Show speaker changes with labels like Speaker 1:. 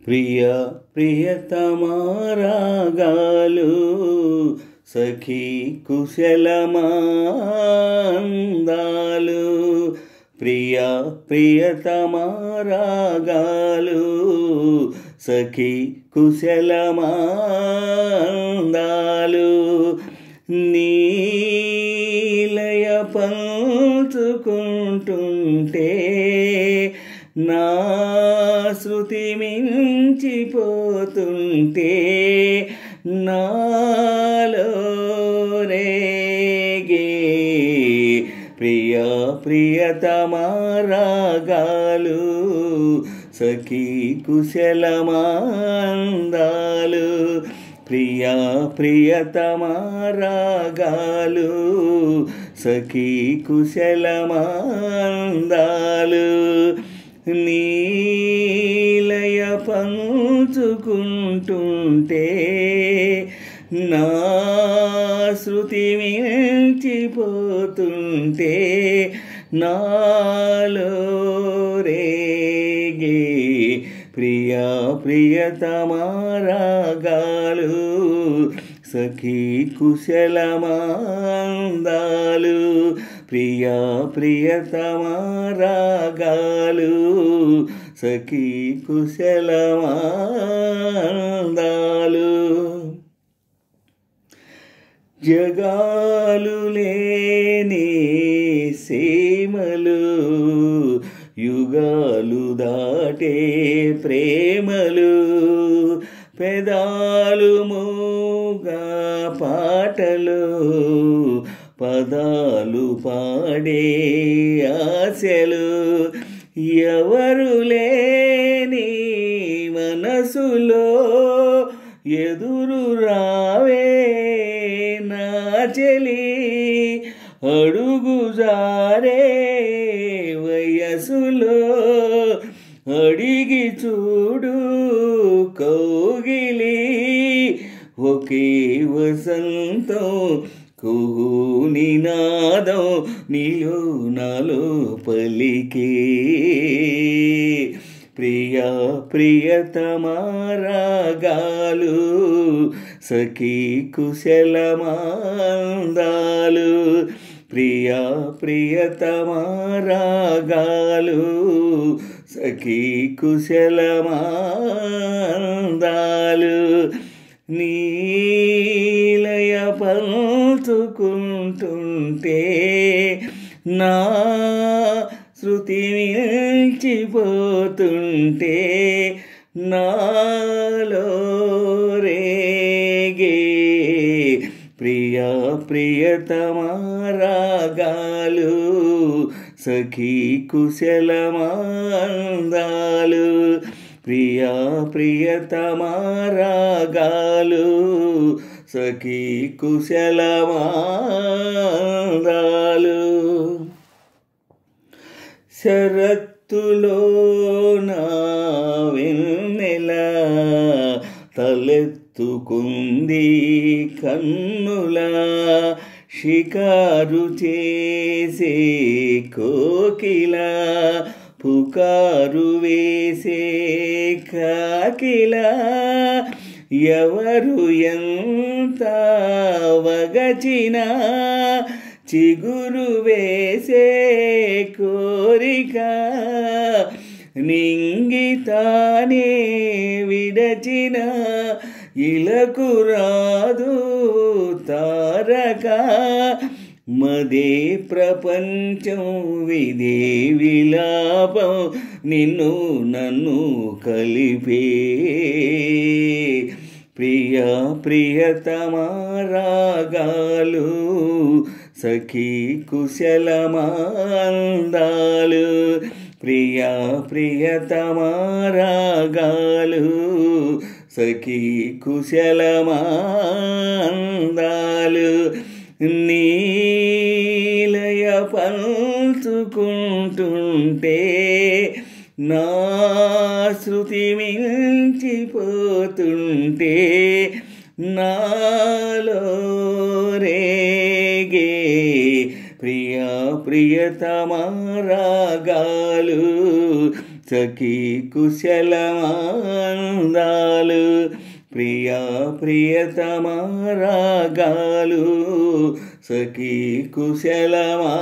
Speaker 1: ప్రియ ప్రియతమా రాగాలు సఖీ కుశలమాందాలు ప్రియ ప్రియతమా రాగాలు సఖీ కుశలమాందాలు నీలయ పంచుకుంటుంటే నా శృతి మించిపోతుంటే నాలో రేగే ప్రియ ప్రియతమా రాగాలు సఖీ కుశలమాందాలు ప్రియ ప్రియతమా రాగాలు సఖీ కుశలమాందాలు నీలయ పంచుకుంటుంటే నా శృతి మించిపోతుంటే నాలో రేగే ప్రియ ప్రియతమా రాగాలు సఖీ కుశలమాందాలు ప్రియ ప్రియతమా రాగాలు సఖీ కుశలమాందాలు జగాలు లేని సీమలు యుగాలు దాటే ప్రేమలు పెదాలు మూగా పాటలు పదాలు పాడే ఆశలు ఎవరు లేని మనసులో ఎదురు రావే నా చెలి అడుగు జారే వయసులో అడిగి చూడు కౌగిలి ఒకే వసంతం కుహు నినాదం నీలో నాలో పలికే ప్రియ ప్రియతమా రాగాలు సఖీ కుశలమాందాలు ప్రియ ప్రియతమా రాగాలు సఖీ కుశలమాందాలు నీలయ పంచుకుంటుంటే నా శృతి మించిపోతుంటే నాలో రేగే ప్రియ ప్రియతమా రాగాలు సఖీ కుశలమాందాలు ప్రియ ప్రియతమా రాగాలు సఖీ కుశలమాందాలు శరత్తులో నా వెన్నెల తలెత్తుకుంది కన్నుల షికారు చేసే కోకిల పుకారు వేసే కాకిల ఎవరు ఎంత వగచినా చిగురు వేసే కోరిక నింగితానే విడచిన ఇలకు రాదు తారక మదే ప్రపంచం విదే విలాపం నిన్ను నన్ను కలిపే ప్రియ ప్రియతమా రాగాలు సఖీ కుశలమాందాలు ప్రియ ప్రియతమా రాగాలు సఖీ కుశలమాందాలు నీలయ పంచుకుంటుంటే నా శృతి మించిపోతుంటే నాలో రేగే ప్రియ ప్రియతమా రాగాలు సఖీ కుశలమాందాలు ప్రియా ప్రియతమా రాగాలు సఖీ కుశలమా